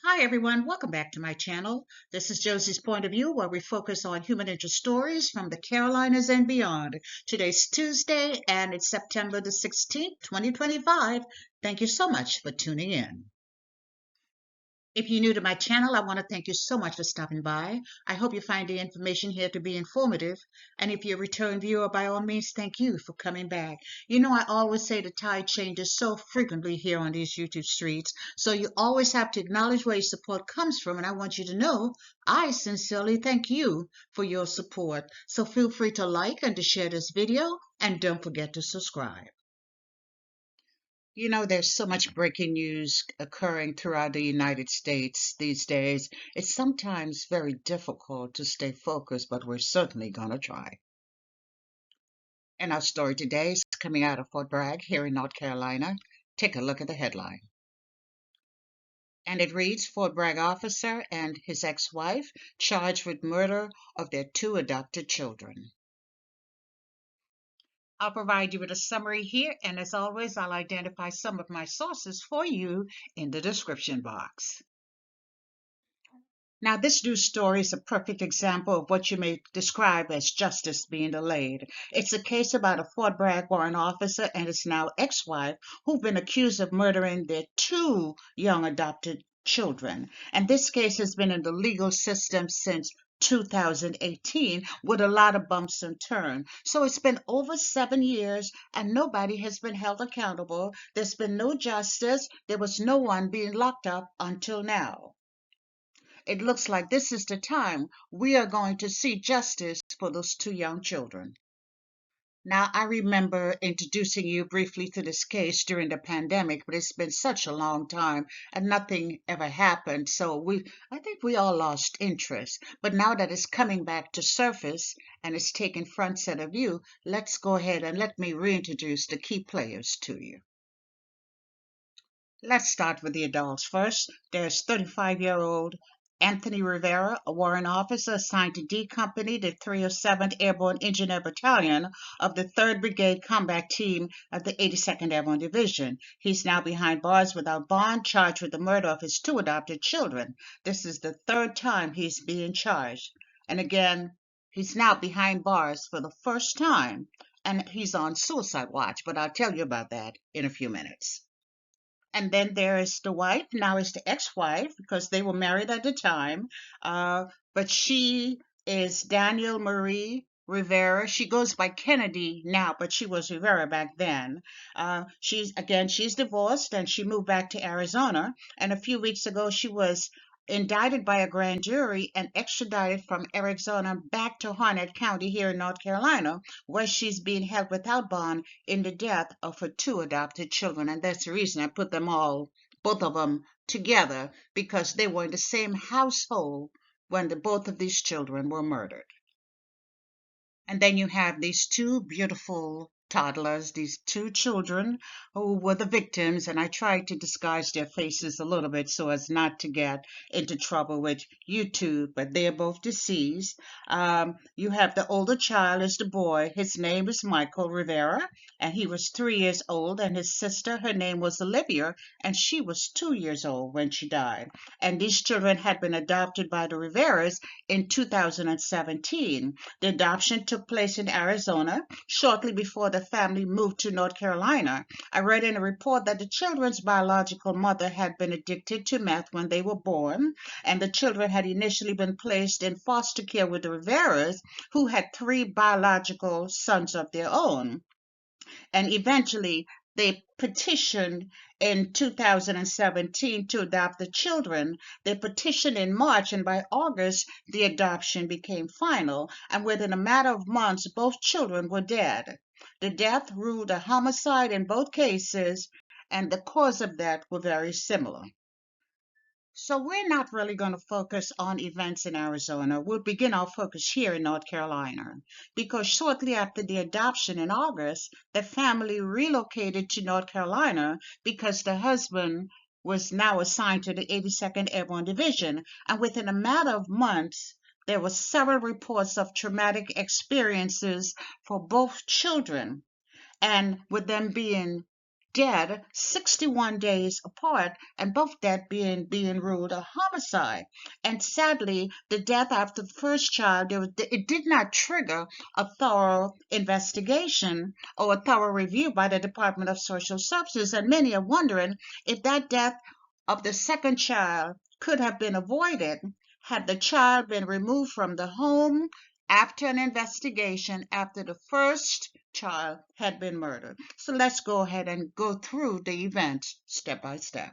Hi everyone, welcome back to my channel. This is Josie's Point of View, where we focus on human interest stories from the Carolinas and beyond. Today's Tuesday and it's September the 16th, 2025. Thank you so much for tuning in. If you're new to my channel, I want to thank you so much for stopping by. I hope you find the information here to be informative. And if you're a return viewer, by all means, thank you for coming back. You know, I always say the tide changes so frequently here on these YouTube streets. So you always have to acknowledge where your support comes from. And I want you to know I sincerely thank you for your support. So feel free to like and to share this video. And don't forget to subscribe. You know, there's so much breaking news occurring throughout the United States these days. It's sometimes very difficult to stay focused, but we're certainly going to try. And our story today is coming out of Fort Bragg here in North Carolina. Take a look at the headline. And it reads, Fort Bragg officer and his ex-wife charged with murder of their two adopted children. I'll provide you with a summary here, and as always, I'll identify some of my sources for you in the description box. Now, this news story is a perfect example of what you may describe as justice being delayed. It's a case about a Fort Bragg warrant officer and his now ex-wife who've been accused of murdering their two young adopted children. And this case has been in the legal system since 2018 with a lot of bumps and turns. So it's been over 7 years and nobody has been held accountable. There's been no justice. There was no one being locked up until now. It looks like this is the time we are going to see justice for those two young children. Now, I remember introducing you briefly to this case during the pandemic, but it's been such a long time and nothing ever happened. So I think we all lost interest. But now that it's coming back to surface and it's taking front center view, let's go ahead and let me reintroduce the key players to you. Let's start with the adults first. There's 35-year-old Anthony Rivera, a warrant officer assigned to D Company, the 307th Airborne Engineer Battalion of the 3rd Brigade Combat Team of the 82nd Airborne Division. He's now behind bars without bond, charged with the murder of his two adopted children. This is the 3rd time he's being charged. And again, he's now behind bars for the first time, and he's on suicide watch, but I'll tell you about that in a few minutes. And then there is the wife, now is the ex-wife, because they were married at the time. But she is Danielle Marie Rivera. She goes by Kennedy now, but she was Rivera back then. She's divorced and she moved back to Arizona. And a few weeks ago, she was indicted by a grand jury and extradited from Arizona back to Harnett County here in North Carolina, where she's being held without bond in the death of her two adopted children. And that's the reason I put both of them together, because they were in the same household when both of these children were murdered. And then you have these two beautiful toddlers, these two children who were the victims, and I tried to disguise their faces a little bit so as not to get into trouble with YouTube, but they are both deceased. You have the older child is the boy. His name is Michael Rivera, and he was 3 years old, and his sister, her name was Olivia, and she was 2 years old when she died. And these children had been adopted by the Riveras in 2017. The adoption took place in Arizona shortly before the family moved to North Carolina. I read in a report that the children's biological mother had been addicted to meth when they were born, and the children had initially been placed in foster care with the Riveras, who had 3 biological sons of their own. And eventually, they petitioned in 2017 to adopt the children. They petitioned in March, and by August, the adoption became final. And within a matter of months, both children were dead. The death ruled a homicide in both cases, and the cause of death were very similar. So we're not really going to focus on events in Arizona. We'll begin our focus here in North Carolina, because shortly after the adoption in August, the family relocated to North Carolina because the husband was now assigned to the 82nd Airborne Division. And within a matter of months, there were several reports of traumatic experiences for both children. And with them being dead 61 days apart, and both deaths being ruled a homicide. And sadly, the death after the first child, it did not trigger a thorough investigation or a thorough review by the Department of Social Services. And many are wondering if that death of the second child could have been avoided had the child been removed from the home after an investigation after the first child had been murdered. So let's go ahead and go through the events step by step.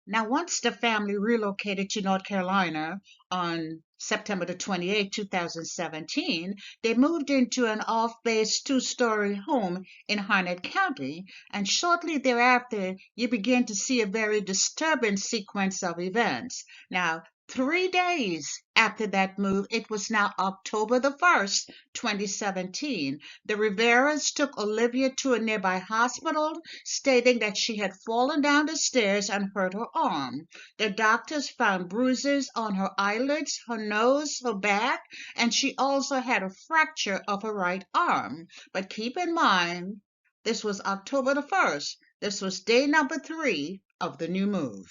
Now, once the family relocated to North Carolina on September the 28th, 2017, they moved into an off-base two-story home in Harnett County, and shortly thereafter, you begin to see a very disturbing sequence of events. Now, 3 days after that move, it was now October the 1st, 2017. The Riveras took Olivia to a nearby hospital, stating that she had fallen down the stairs and hurt her arm. The doctors found bruises on her eyelids, her nose, her back, and she also had a fracture of her right arm. But keep in mind, this was October the 1st. This was day number 3 of the new move.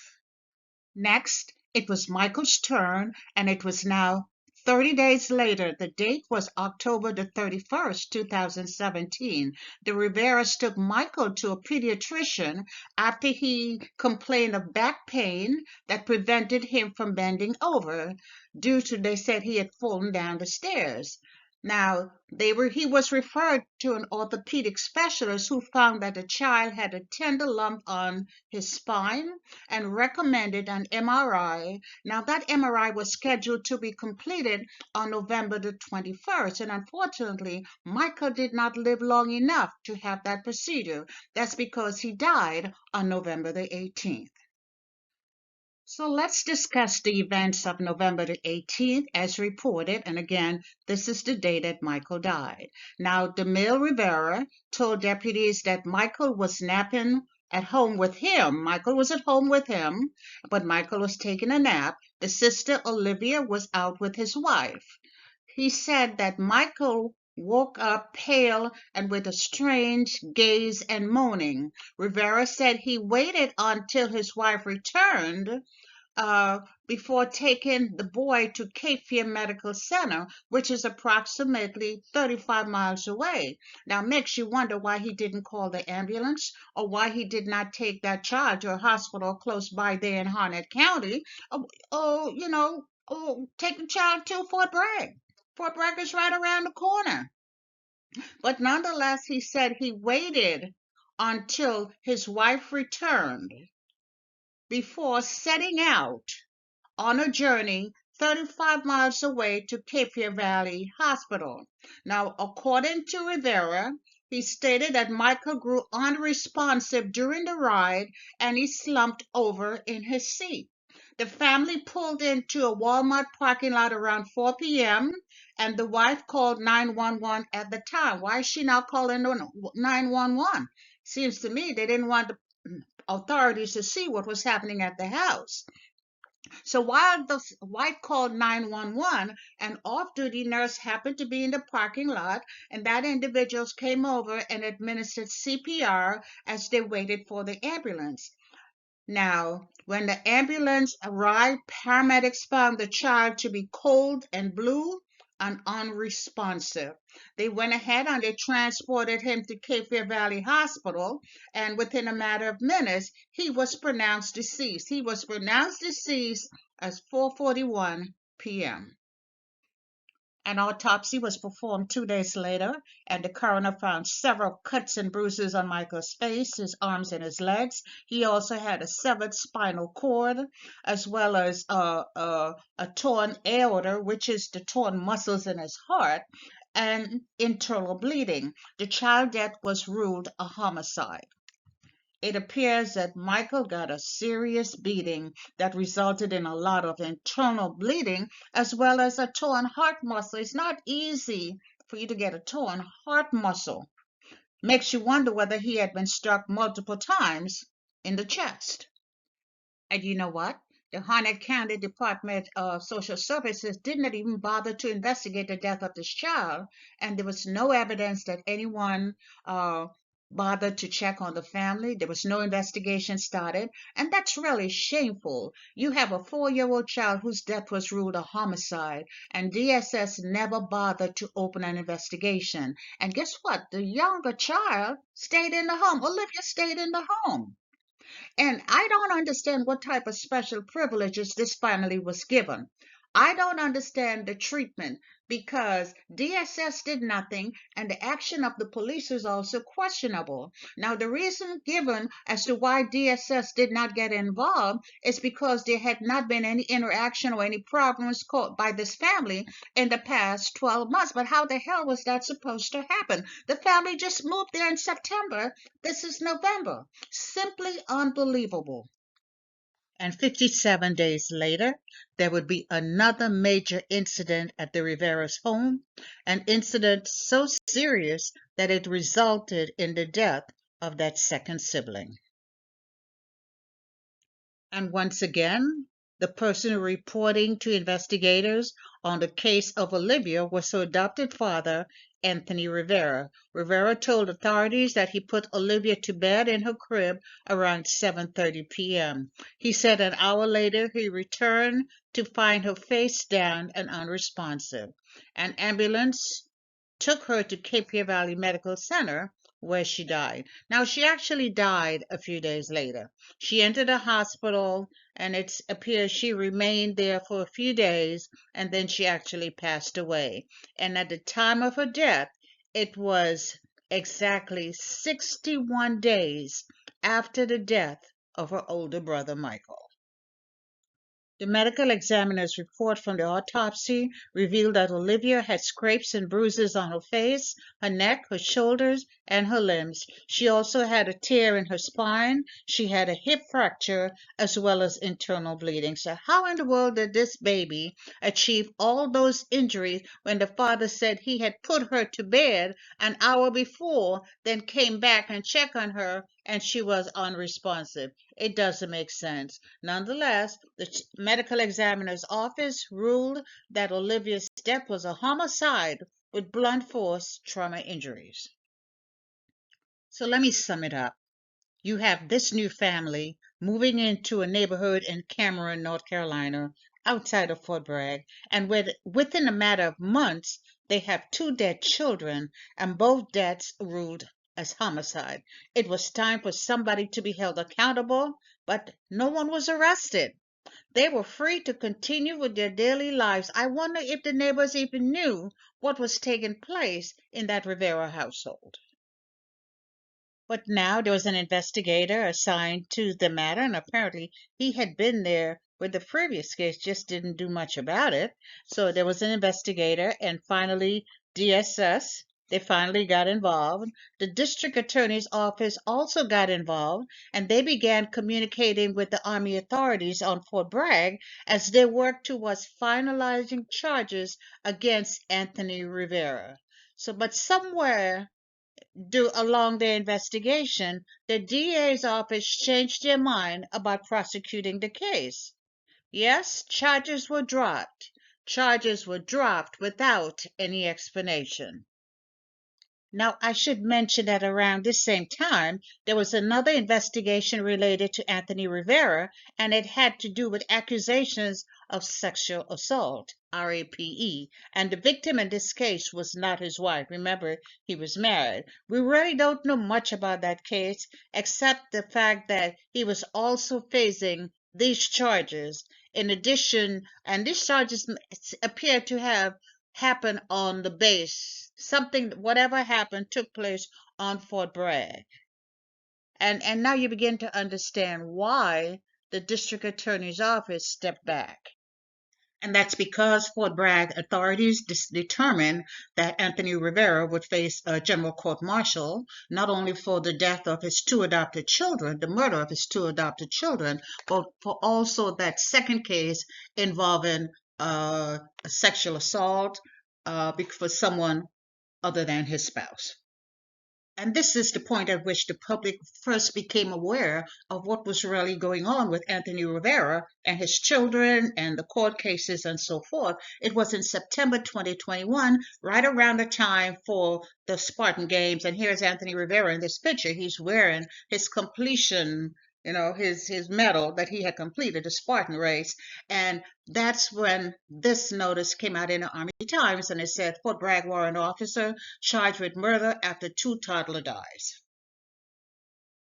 Next, it was Michael's turn, and it was now 30 days later. The date was October the 31st, 2017. The Riveras took Michael to a pediatrician after he complained of back pain that prevented him from bending over due to, they said, he had fallen down the stairs. Now, he was referred to an orthopedic specialist who found that the child had a tender lump on his spine and recommended an MRI. Now, that MRI was scheduled to be completed on November the 21st, and unfortunately, Michael did not live long enough to have that procedure. That's because he died on November the 18th. So let's discuss the events of November the 18th as reported. And again, this is the day that Michael died. Now, DeMille Rivera told deputies that Michael was napping at home with him. Michael was at home with him, but Michael was taking a nap. The sister, Olivia, was out with his wife. He said that Michael woke up pale and with a strange gaze and moaning. Rivera said he waited until his wife returned before taking the boy to Cape Fear Medical Center, which is approximately 35 miles away. Now, makes you wonder why he didn't call the ambulance or why he did not take that child to a hospital close by there in Harnett County. Take the child to Fort Bragg. Fort Bragg is right around the corner. But nonetheless, he said he waited until his wife returned before setting out on a journey 35 miles away to Cape Fear Valley Hospital. Now, according to Rivera, he stated that Michael grew unresponsive during the ride and he slumped over in his seat. The family pulled into a Walmart parking lot around 4 p.m. and the wife called 911 at the time. Why is she not calling 911? Seems to me they didn't want the authorities to see what was happening at the house. So while the wife called 911, an off-duty nurse happened to be in the parking lot, and that individual came over and administered CPR as they waited for the ambulance. Now, when the ambulance arrived, paramedics found the child to be cold and blue and unresponsive. They went ahead and they transported him to Cape Fear Valley Hospital, and within a matter of minutes, he was pronounced deceased. He was pronounced deceased at 4:41 p.m. An autopsy was performed 2 days later, and the coroner found several cuts and bruises on Michael's face, his arms, and his legs. He also had a severed spinal cord, as well as a torn aorta, which is the torn muscles in his heart, and internal bleeding. The child death was ruled a homicide. It appears that Michael got a serious beating that resulted in a lot of internal bleeding as well as a torn heart muscle. It's not easy for you to get a torn heart muscle. Makes you wonder whether he had been struck multiple times in the chest. And you know what? The Harnett County Department of Social Services did not even bother to investigate the death of this child, and there was no evidence that anyone bothered to check on the family. There was no investigation started, and that's really shameful. You have a 4-year-old child whose death was ruled a homicide, and DSS never bothered to open an investigation. And guess what? The younger child stayed in the home. Olivia stayed in the home. And I don't understand what type of special privileges this family was given. I don't understand the treatment because DSS did nothing and the action of the police is also questionable. Now, the reason given as to why DSS did not get involved is because there had not been any interaction or any problems caused by this family in the past 12 months. But how the hell was that supposed to happen? The family just moved there in September. This is November. Simply unbelievable. And 57 days later, there would be another major incident at the Rivera's home, an incident so serious that it resulted in the death of that second sibling. And once again, the person reporting to investigators on the case of Olivia was her adopted father, Anthony Rivera. Rivera told authorities that he put Olivia to bed in her crib around 7:30 p.m. He said an hour later he returned to find her face down and unresponsive. An ambulance took her to Cape Fear Valley Medical Center where she died. Now, she actually died a few days later. She entered a hospital and it appears she remained there for a few days and then she actually passed away. And at the time of her death, it was exactly 61 days after the death of her older brother, Michael. The medical examiner's report from the autopsy revealed that Olivia had scrapes and bruises on her face, her neck, her shoulders, and her limbs. She also had a tear in her spine. She had a hip fracture as well as internal bleeding. So how in the world did this baby achieve all those injuries when the father said he had put her to bed an hour before, then came back and checked on her and she was unresponsive? It doesn't make sense. Nonetheless, the medical examiner's office ruled that Olivia's death was a homicide with blunt force trauma injuries. So let me sum it up. You have this new family moving into a neighborhood in Cameron, North Carolina, outside of Fort Bragg, and within a matter of months, they have 2 dead children, and both deaths ruled as homicide. It was time for somebody to be held accountable, but no one was arrested. They were free to continue with their daily lives. I wonder if the neighbors even knew what was taking place in that Rivera household. But now there was an investigator assigned to the matter, and apparently he had been there with the previous case, just didn't do much about it. So there was an investigator, and finally, DSS, they finally got involved. The district attorney's office also got involved, and they began communicating with the Army authorities on Fort Bragg as they worked towards finalizing charges against Anthony Rivera. So, but somewhere along their investigation, the DA's office changed their mind about prosecuting the case. Yes, charges were dropped. Charges were dropped without any explanation. Now, I should mention that around this same time, there was another investigation related to Anthony Rivera, and it had to do with accusations of sexual assault, RAPE, and the victim in this case was not his wife. Remember, he was married. We really don't know much about that case, except the fact that he was also facing these charges. In addition, and these charges appear to have happened on the base. Something, whatever happened, took place on Fort Bragg. And now you begin to understand why the district attorney's office stepped back. And that's because Fort Bragg authorities determined that Anthony Rivera would face a general court martial, not only for the death of his 2 adopted children, the murder of his 2 adopted children, but for also that second case involving a sexual assault for someone other than his spouse. And this is the point at which the public first became aware of what was really going on with Anthony Rivera and his children and the court cases and so forth. It was in September 2021, right around the time for the Spartan Games. And here's Anthony Rivera in this picture. He's wearing his completion, his medal that he had completed the Spartan race. And that's when this notice came out in the Army Times, and it said Fort Bragg warrant officer charged with murder after two toddler dies.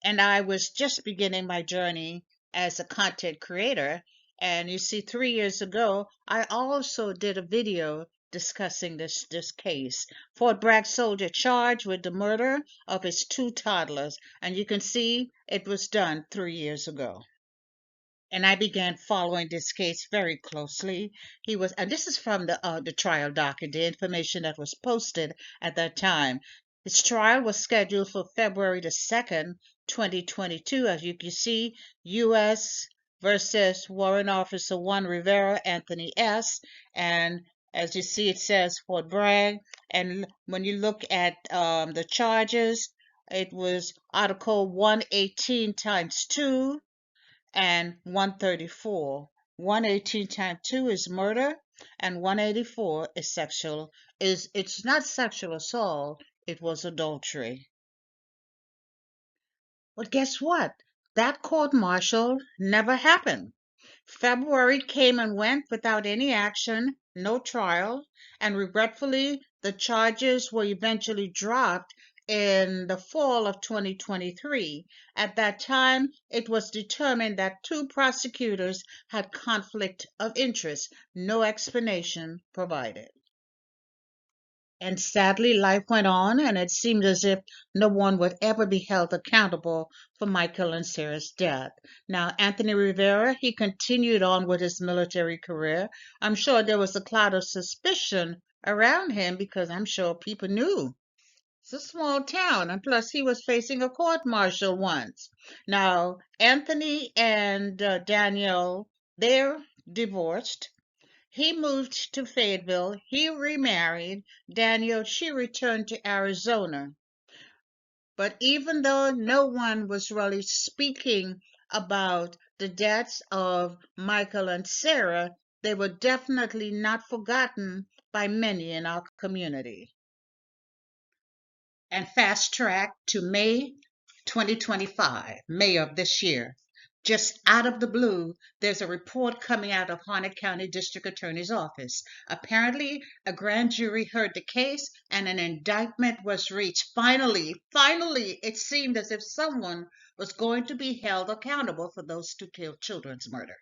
And I was just beginning my journey as a content creator. And you see, 3 years ago, I also did a video discussing this case. Fort Bragg soldier charged with the murder of his two toddlers. And you can see it was done 3 years ago. And I began following this case very closely. And this is from the trial docket, the information that was posted at that time. His trial was scheduled for February the 2nd, 2022. As you can see, U.S. versus Warrant Officer 1 Rivera Anthony S. And as you see, it says Fort Bragg. And when you look at the charges, it was Article 118 times 2 and 134. 118 times 2 is murder, and 184 is it's not sexual assault, it was adultery. But guess what? That court martial never happened. February came and went without any action, no trial, and regretfully, the charges were eventually dropped in the fall of 2023. At that time, it was determined that two prosecutors had conflict of interest, no explanation provided. And sadly, life went on, and it seemed as if no one would ever be held accountable for Michael and Sarah's death. Now, Anthony Rivera, he continued on with his military career. I'm sure there was a cloud of suspicion around him because I'm sure people knew. It's a small town, and plus he was facing a court martial once. Now, Anthony and Danielle, they're divorced. He moved to Fayetteville. He remarried. Danielle, she returned to Arizona. But even though no one was really speaking about the deaths of Michael and Sarah, they were definitely not forgotten by many in our community. And fast track to May 2025, May of this year. Just out of the blue, there's a report coming out of Harnett County District Attorney's Office. Apparently, a grand jury heard the case and an indictment was reached. Finally, it seemed as if someone was going to be held accountable for those two children's murder.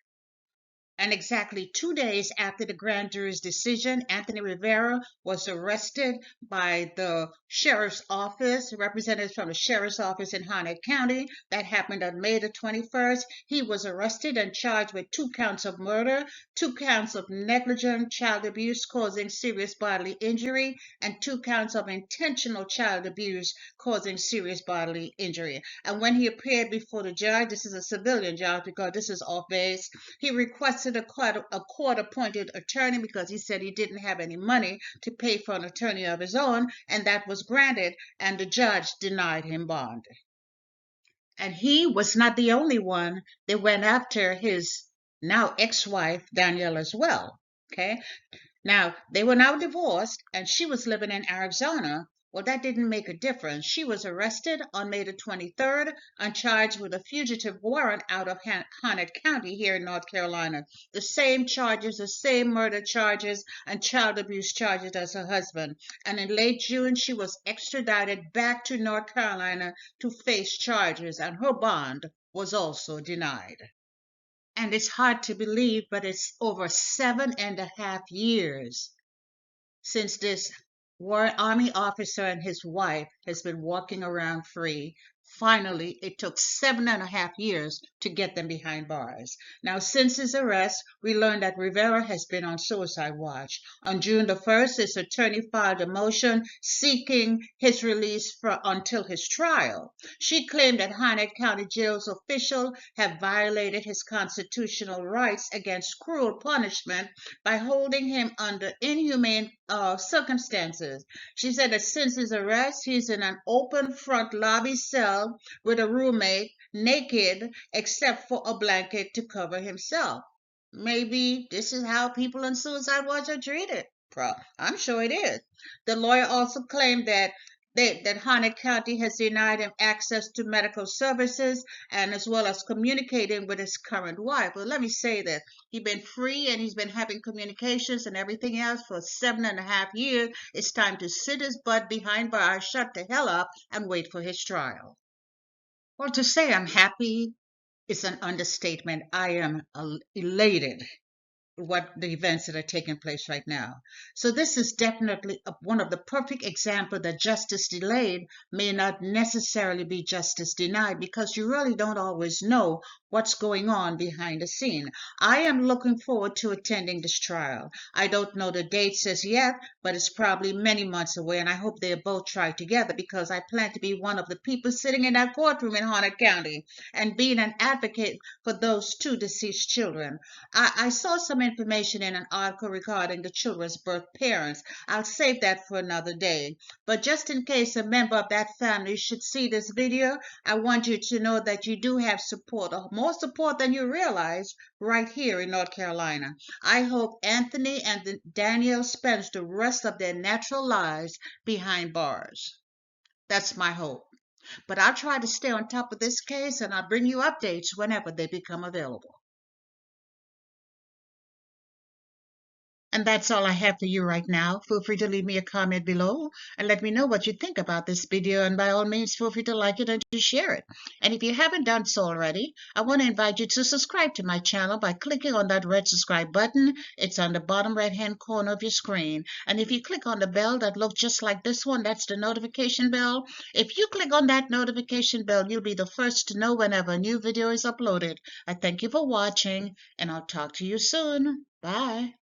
And exactly 2 days after the grand jury's decision, Anthony Rivera was arrested by the sheriff's office, representatives from the sheriff's office in Harnett County. That happened on May the 21st. He was arrested and charged with 2 counts of murder, 2 counts of negligent child abuse causing serious bodily injury, and 2 counts of intentional child abuse causing serious bodily injury. And when he appeared before the judge, this is a civilian judge because this is off base, he requested a court-appointed attorney because he said he didn't have any money to pay for an attorney of his own, and that was granted, and the judge denied him bond. And he was not the only one. They went after his now ex-wife, Danielle, as well. Okay? Now, they were now divorced, and she was living in Arizona. Well, that didn't make a difference. She was arrested on May the 23rd and charged with a fugitive warrant out of Harnett County here in North Carolina. The same charges, the same murder charges and child abuse charges as her husband. And in late June, she was extradited back to North Carolina to face charges, and her bond was also denied. And it's hard to believe, but it's over 7.5 years since this Army officer and his wife has been walking around free, Finally, it took 7.5 years to get them behind bars. Now, since his arrest, we learned that Rivera has been on suicide watch. On June the 1st, his attorney filed a motion seeking his release until his trial. She claimed that Harnett County Jail's officials have violated his constitutional rights against cruel punishment by holding him under inhumane circumstances. She said that since his arrest, he's in an open front lobby cell with a roommate, naked except for a blanket to cover himself. Maybe this is how people on suicide watch are treated. I'm sure it is. The lawyer also claimed that Harnett County has denied him access to medical services and as well as communicating with his current wife. Well, let me say that he's been free and he's been having communications and everything else for 7.5 years. It's time to sit his butt behind bars, shut the hell up, and wait for his trial. Well, to say I'm happy is an understatement. I am elated what the events that are taking place right now. So this is definitely one of the perfect examples that justice delayed may not necessarily be justice denied, because you really don't always know what's going on behind the scene. I am looking forward to attending this trial. I don't know the dates as yet, but it's probably many months away, and I hope they both try together, because I plan to be one of the people sitting in that courtroom in Harnett County and being an advocate for those two deceased children. I saw some information in an article regarding the children's birth parents. I'll save that for another day. But just in case a member of that family should see this video, I want you to know that you do have support, more support than you realize, right here in North Carolina. I hope Anthony and Danielle spend the rest of their natural lives behind bars. That's my hope. But I'll try to stay on top of this case, and I'll bring you updates whenever they become available. And that's all I have for you right now. Feel free to leave me a comment below and let me know what you think about this video. And by all means, feel free to like it and to share it. And if you haven't done so already, I want to invite you to subscribe to my channel by clicking on that red subscribe button. It's on the bottom right-hand corner of your screen. And if you click on the bell that looks just like this one, that's the notification bell. If you click on that notification bell, you'll be the first to know whenever a new video is uploaded. I thank you for watching, and I'll talk to you soon. Bye.